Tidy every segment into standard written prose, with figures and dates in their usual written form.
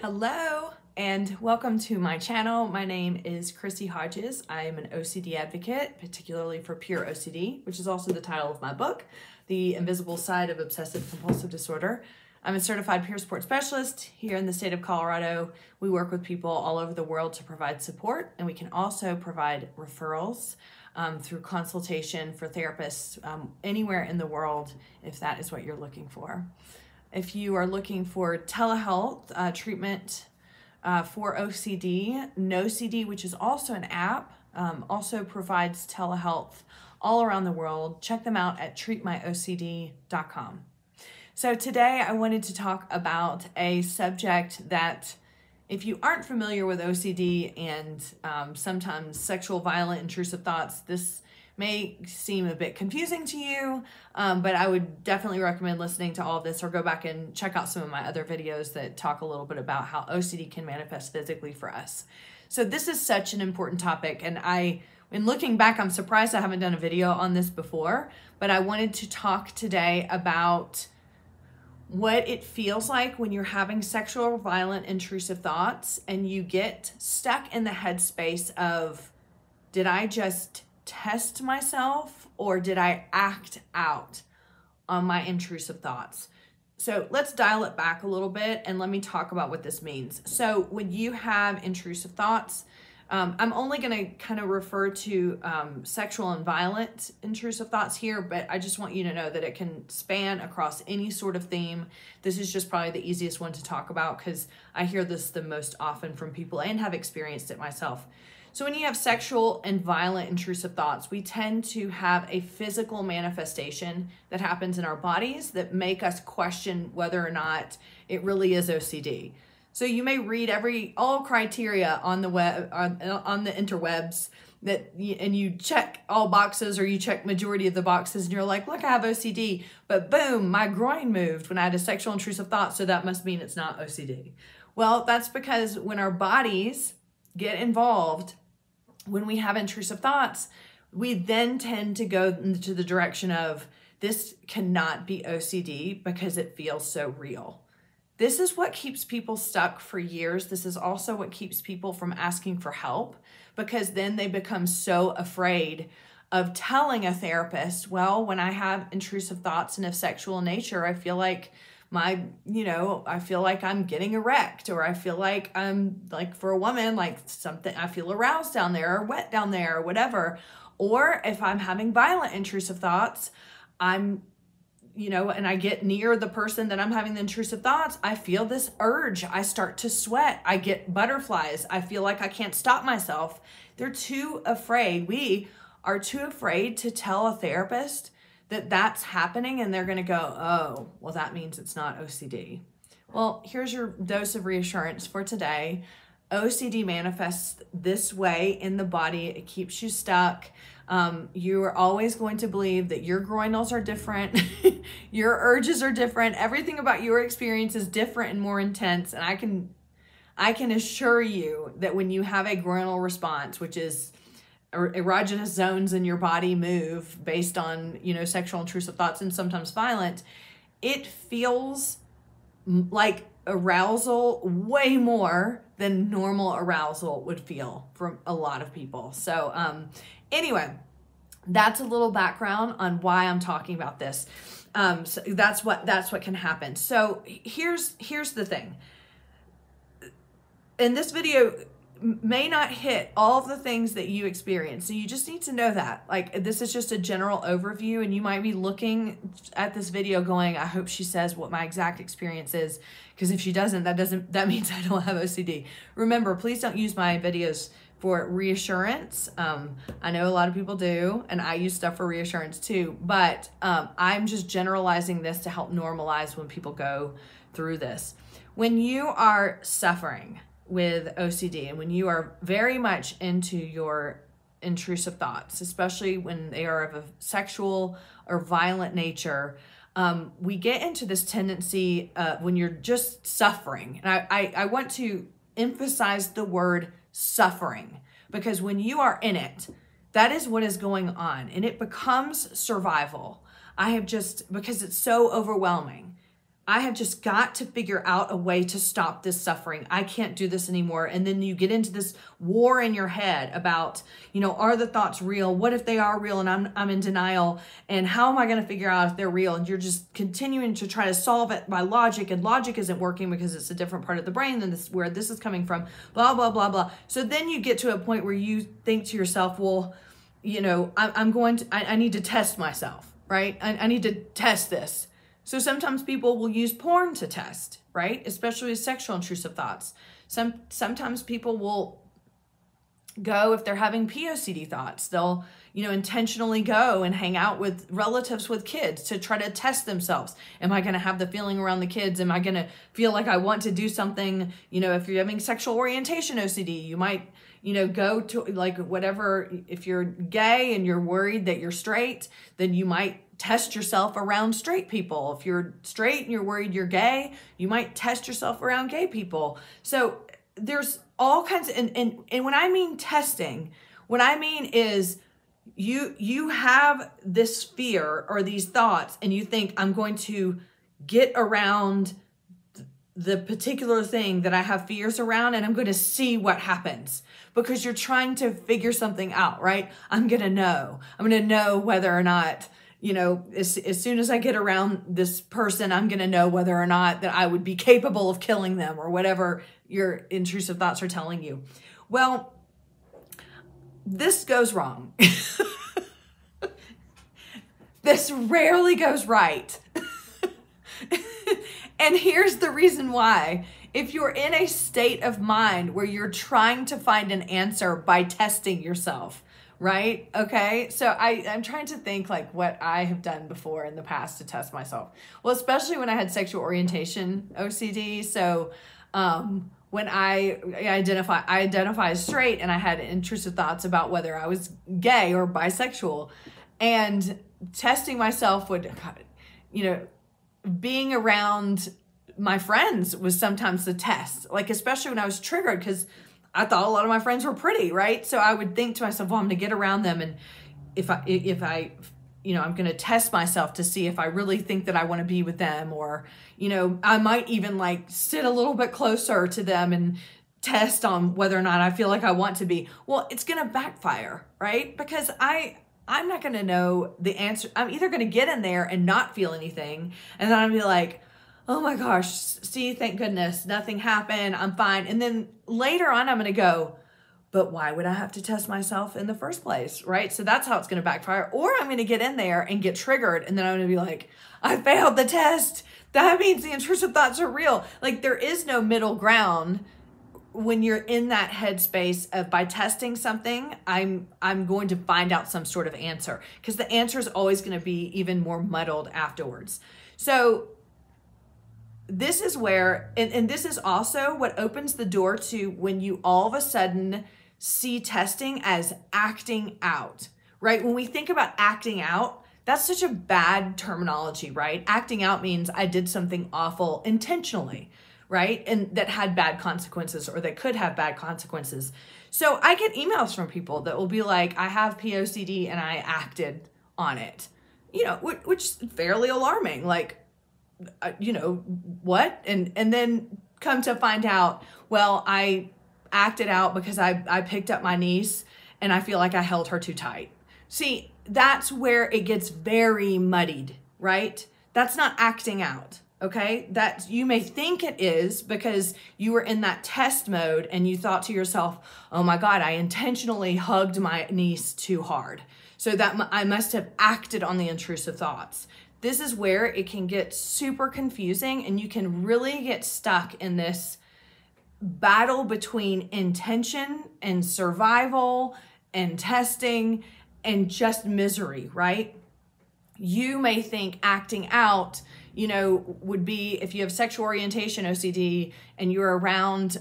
Hello and welcome to my channel. My name is Chrissy Hodges. I am an OCD advocate, particularly for pure OCD, which is also the title of my book, The Invisible Side of Obsessive Compulsive Disorder. I'm a certified peer support specialist here in the state of Colorado. We work with people all over the world to provide support, and we can also provide referrals through consultation for therapists anywhere in the world if that is what you're looking for. If you are looking for telehealth treatment for OCD, NoCD, which is also an app, also provides telehealth all around the world. Check them out at treatmyocd.com. So today I wanted to talk about a subject that, if you aren't familiar with OCD and sometimes sexual, violent, intrusive thoughts, this may seem a bit confusing to you, but I would definitely recommend listening to all of this or go back and check out some of my other videos that talk a little bit about how OCD can manifest physically for us. So this is such an important topic, and in looking back, I'm surprised I haven't done a video on this before, but I wanted to talk today about what it feels like when you're having sexual, violent, intrusive thoughts and you get stuck in the headspace of, did I just test myself or did I act out on my intrusive thoughts? So let's dial it back a little bit and let me talk about what this means. So when you have intrusive thoughts, I'm only going to kind of refer to sexual and violent intrusive thoughts here, but I just want you to know that it can span across any sort of theme. This is just probably the easiest one to talk about because I hear this the most often from people and have experienced it myself. So when you have sexual and violent intrusive thoughts, we tend to have a physical manifestation that happens in our bodies that make us question whether or not it really is OCD. So you may read all criteria on the web, on the interwebs, and you check all boxes or you check majority of the boxes and you're like, look, I have OCD, but boom, my groin moved when I had a sexual intrusive thought, so that must mean it's not OCD. Well, that's because when our bodies get involved, when we have intrusive thoughts, we then tend to go into the direction of, this cannot be OCD because it feels so real. This is what keeps people stuck for years. This is also what keeps people from asking for help, because then they become so afraid of telling a therapist, well, when I have intrusive thoughts and of sexual nature, I feel like I feel like I'm getting erect, or I feel like I'm, like for a woman, like something, I feel aroused down there or wet down there or whatever. Or if I'm having violent intrusive thoughts, and I get near the person that I'm having the intrusive thoughts, I feel this urge. I start to sweat. I get butterflies. I feel like I can't stop myself. They're too afraid. We are too afraid to tell a therapist that that's happening, and they're going to go, oh, well, that means it's not OCD. Well, here's your dose of reassurance for today. OCD manifests this way in the body. It keeps you stuck. You are always going to believe that your groinals are different. Your urges are different. Everything about your experience is different and more intense. And I can assure you that when you have a groinal response, which is erogenous zones in your body move based on, sexual intrusive thoughts and sometimes violent, it feels like arousal way more than normal arousal would feel for a lot of people. So anyway, that's a little background on why I'm talking about this. So that's what can happen. So here's the thing. In this video may not hit all of the things that you experience. So you just need to know that. Like, this is just a general overview, and you might be looking at this video going, I hope she says what my exact experience is, because if she doesn't, that means I don't have OCD. Remember, please don't use my videos for reassurance. I know a lot of people do, and I use stuff for reassurance too, but I'm just generalizing this to help normalize when people go through this. When you are suffering with OCD, and when you are very much into your intrusive thoughts, especially when they are of a sexual or violent nature, we get into this tendency when you're just suffering. And I want to emphasize the word suffering, because when you are in it, that is what is going on, and it becomes survival. Because it's so overwhelming. I have just got to figure out a way to stop this suffering. I can't do this anymore. And then you get into this war in your head about, are the thoughts real? What if they are real and I'm in denial? And how am I going to figure out if they're real? And you're just continuing to try to solve it by logic, and logic isn't working because it's a different part of the brain than where this is coming from, blah, blah, blah, blah. So then you get to a point where you think to yourself, well, I need to test myself, right? I need to test this. So sometimes people will use porn to test, right? Especially with sexual intrusive thoughts. Sometimes people will go, if they're having POCD thoughts, they'll, intentionally go and hang out with relatives with kids to try to test themselves. Am I going to have the feeling around the kids? Am I going to feel like I want to do something? If you're having sexual orientation OCD, you might, go to like whatever, if you're gay and you're worried that you're straight, then you might test yourself around straight people. If you're straight and you're worried you're gay, you might test yourself around gay people. So there's all kinds of, and when I mean testing, what I mean is you have this fear or these thoughts and you think, I'm going to get around the particular thing that I have fears around and I'm going to see what happens, because you're trying to figure something out, right? I'm going to know whether or not, as soon as I get around this person, I'm going to know whether or not that I would be capable of killing them, or whatever your intrusive thoughts are telling you. Well, this goes wrong. This rarely goes right. And here's the reason why. If you're in a state of mind where you're trying to find an answer by testing yourself, right? Okay. So I'm trying to think like what I have done before in the past to test myself. Well, especially when I had sexual orientation OCD. So, when I identify as straight, and I had intrusive thoughts about whether I was gay or bisexual, and testing myself would, being around my friends was sometimes the test, like, especially when I was triggered, because I thought a lot of my friends were pretty, right? So I would think to myself, well, I'm going to get around them. And if I, I'm going to test myself to see if I really think that I want to be with them, or, I might even like sit a little bit closer to them and test on whether or not I feel like I want to be. Well, it's going to backfire, right? Because I'm not going to know the answer. I'm either going to get in there and not feel anything, and then I'll be like, oh my gosh, see, thank goodness, nothing happened, I'm fine. And then later on, I'm going to go, but why would I have to test myself in the first place, right? So that's how it's going to backfire. Or I'm going to get in there and get triggered, and then I'm going to be like, I failed the test. That means the intrusive thoughts are real. Like, there is no middle ground when you're in that headspace of, by testing something, I'm going to find out some sort of answer, because the answer is always going to be even more muddled afterwards. So this is where, and this is also what opens the door to when you all of a sudden see testing as acting out, right? When we think about acting out, that's such a bad terminology, right? Acting out means I did something awful intentionally, right? And that had bad consequences, or that could have bad consequences. So I get emails from people that will be like, I have POCD and I acted on it, which is fairly alarming. Like, what? And then come to find out, well, I acted out because I picked up my niece and I feel like I held her too tight. See, that's where it gets very muddied, right? That's not acting out, okay? That you may think it is because you were in that test mode and you thought to yourself, oh my God, I intentionally hugged my niece too hard, so that I must have acted on the intrusive thoughts. This is where it can get super confusing, and you can really get stuck in this battle between intention and survival and testing and just misery, right? You may think acting out, would be if you have sexual orientation OCD and you're around,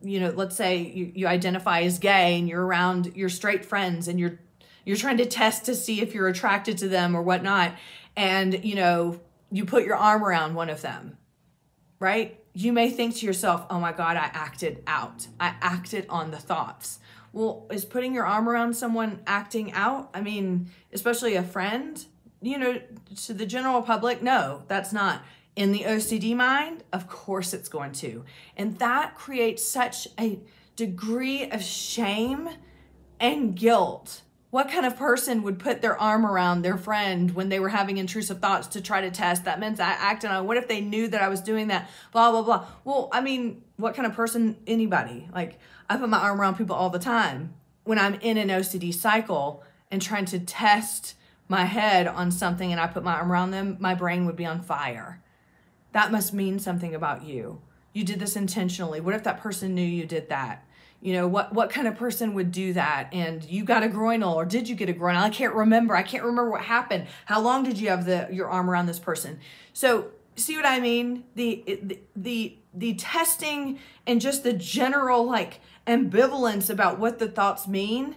let's say you identify as gay and you're around your straight friends and you're trying to test to see if you're attracted to them or whatnot. And, you put your arm around one of them, right? You may think to yourself, oh my God, I acted out. I acted on the thoughts. Well, is putting your arm around someone acting out? I mean, especially a friend, to the general public, no, that's not. In the OCD mind, of course it's going to. And that creates such a degree of shame and guilt. What kind of person would put their arm around their friend when they were having intrusive thoughts to try to test? That meant I acted on, what if they knew that I was doing that? Blah, blah, blah. Well, I mean, what kind of person? Anybody. Like, I put my arm around people all the time when I'm in an OCD cycle and trying to test my head on something and I put my arm around them, my brain would be on fire. That must mean something about you. You did this intentionally. What if that person knew you did that? You know, what kind of person would do that? And you got a groinal, or did you get a groinal? I can't remember. I can't remember what happened. How long did you have your arm around this person? So see what I mean? The testing and just the general like ambivalence about what the thoughts mean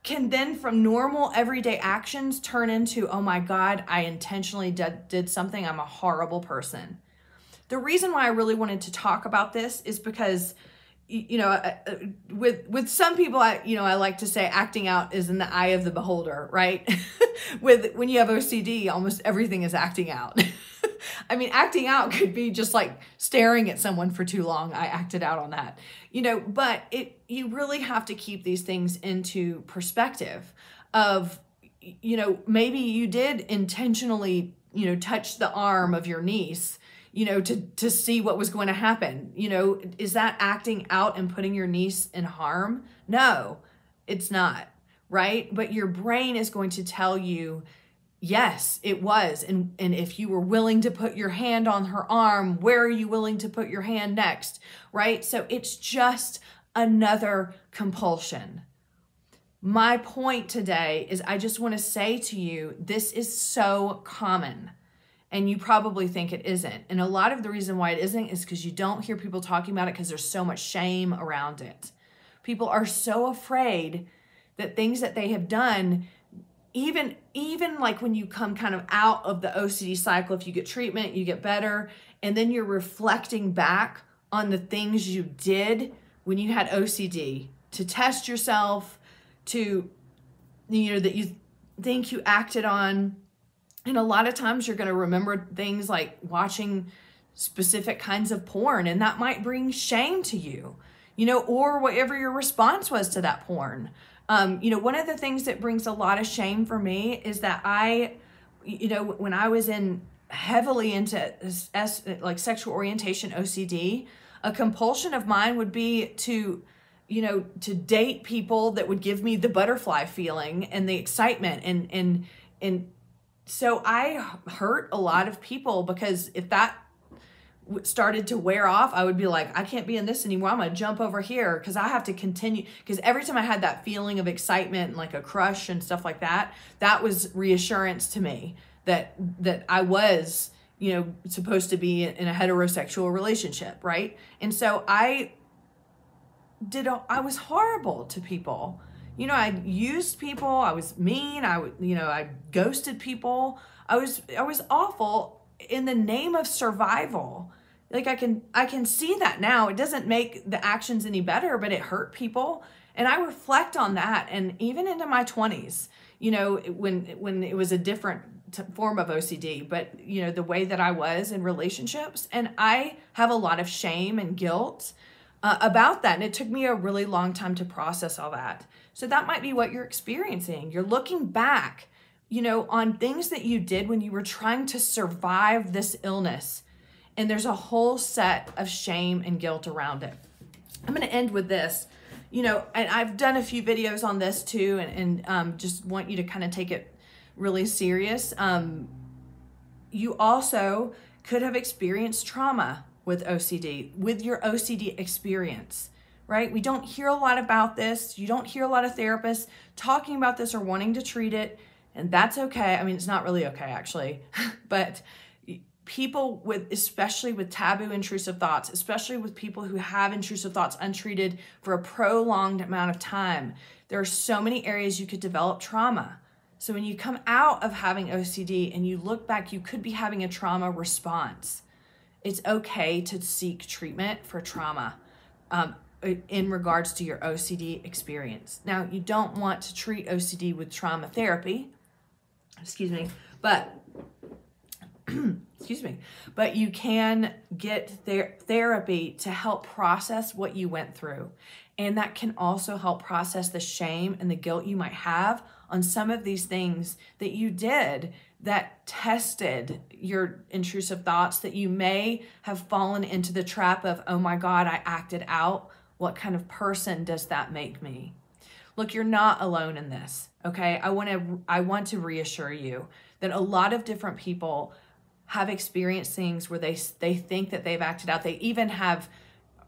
can then from normal everyday actions turn into, oh my God, I intentionally did something. I'm a horrible person. The reason why I really wanted to talk about this is because, you know, with some people, I like to say acting out is in the eye of the beholder, right? When you have OCD, almost everything is acting out. I mean, acting out could be just like staring at someone for too long. I acted out on that, you know, but you really have to keep these things into perspective of, you know, maybe you did intentionally, you know, touch the arm of your niece, you know, to see what was going to happen. You know, is that acting out and putting your niece in harm? No, it's not, right? But your brain is going to tell you, yes, it was. And if you were willing to put your hand on her arm, where are you willing to put your hand next, right? So it's just another compulsion. My point today is I just want to say to you, this is so common. And you probably think it isn't. And a lot of the reason why it isn't is because you don't hear people talking about it because there's so much shame around it. People are so afraid that things that they have done, even like when you come kind of out of the OCD cycle, if you get treatment, you get better, and then you're reflecting back on the things you did when you had OCD to test yourself, to, you know, that you think you acted on. And a lot of times you're going to remember things like watching specific kinds of porn, and that might bring shame to you, you know, or whatever your response was to that porn. You know, one of the things that brings a lot of shame for me is that you know, when I was heavily into like sexual orientation OCD, a compulsion of mine would be to, you know, to date people that would give me the butterfly feeling and the excitement. And so I hurt a lot of people because if that started to wear off, I would be like, I can't be in this anymore. I'm going to jump over here because I have to continue. Because every time I had that feeling of excitement and like a crush and stuff like that, that was reassurance to me that I was, you know, supposed to be in a heterosexual relationship, right? And so I was horrible to people. You know, I used people. I was mean. I ghosted people. I was awful in the name of survival. Like I can see that now. It doesn't make the actions any better, but it hurt people. And I reflect on that. And even into my 20s, you know, when it was a different form of OCD, but you know, the way that I was in relationships, and I have a lot of shame and guilt about that. And it took me a really long time to process all that. So that might be what you're experiencing. You're looking back, you know, on things that you did when you were trying to survive this illness. And there's a whole set of shame and guilt around it. I'm going to end with this, you know, and I've done a few videos on this too, and just want you to kind of take it really serious. You also could have experienced trauma with OCD, with your OCD experience, right? We don't hear a lot about this. You don't hear a lot of therapists talking about this or wanting to treat it, and that's okay. I mean, it's not really okay, actually, but people especially with taboo intrusive thoughts, especially with people who have intrusive thoughts untreated for a prolonged amount of time, there are so many areas you could develop trauma. So when you come out of having OCD and you look back, you could be having a trauma response. It's okay to seek treatment for trauma in regards to your OCD experience. Now, you don't want to treat OCD with trauma therapy, but excuse me, but you can get therapy to help process what you went through. And that can also help process the shame and the guilt you might have on some of these things that you did that tested your intrusive thoughts, that you may have fallen into the trap of, oh my God, I acted out. What kind of person does that make me? Look, you're not alone in this, okay? I want to reassure you that a lot of different people have experienced things where they think that they've acted out. They even have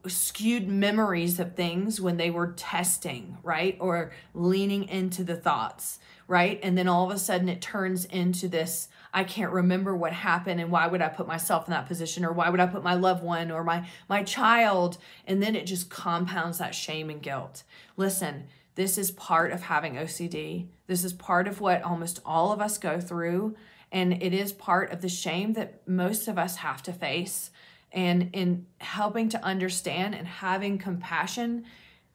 skewed memories of things when they were testing, right? Or leaning into the thoughts, right? And then all of a sudden it turns into this, I can't remember what happened, and why would I put myself in that position, or why would I put my loved one or my child? And then it just compounds that shame and guilt. Listen, this is part of having OCD. This is part of what almost all of us go through. And it is part of the shame that most of us have to face. And in helping to understand and having compassion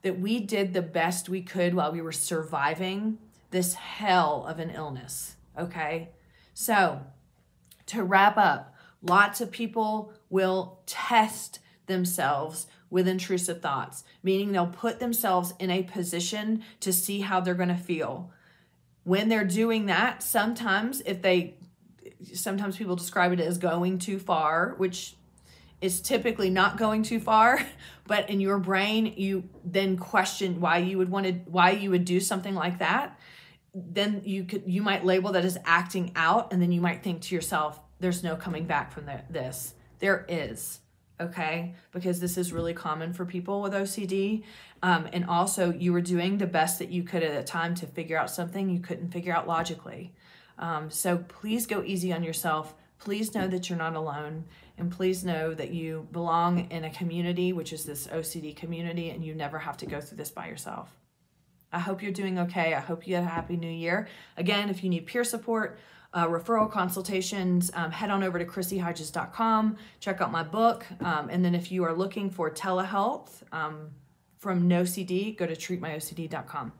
that we did the best we could while we were surviving this hell of an illness, okay? So to wrap up, lots of people will test themselves with intrusive thoughts, meaning they'll put themselves in a position to see how they're going to feel. When they're doing that, sometimes people describe it as going too far, which is typically not going too far, but in your brain, you then question why you would do something like that. Then you might label that as acting out, and then you might think to yourself, there's no coming back from this. There is, okay? Because this is really common for people with OCD. And also, you were doing the best that you could at the time to figure out something you couldn't figure out logically. So please go easy on yourself. Please know that you're not alone. And please know that you belong in a community, which is this OCD community, and you never have to go through this by yourself. I hope you're doing okay. I hope you had a happy new year. Again, if you need peer support, referral consultations, head on over to chrissyhodges.com, check out my book. And then if you are looking for telehealth from NoCD, go to treatmyocd.com.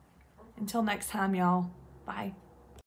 Until next time, y'all. Bye.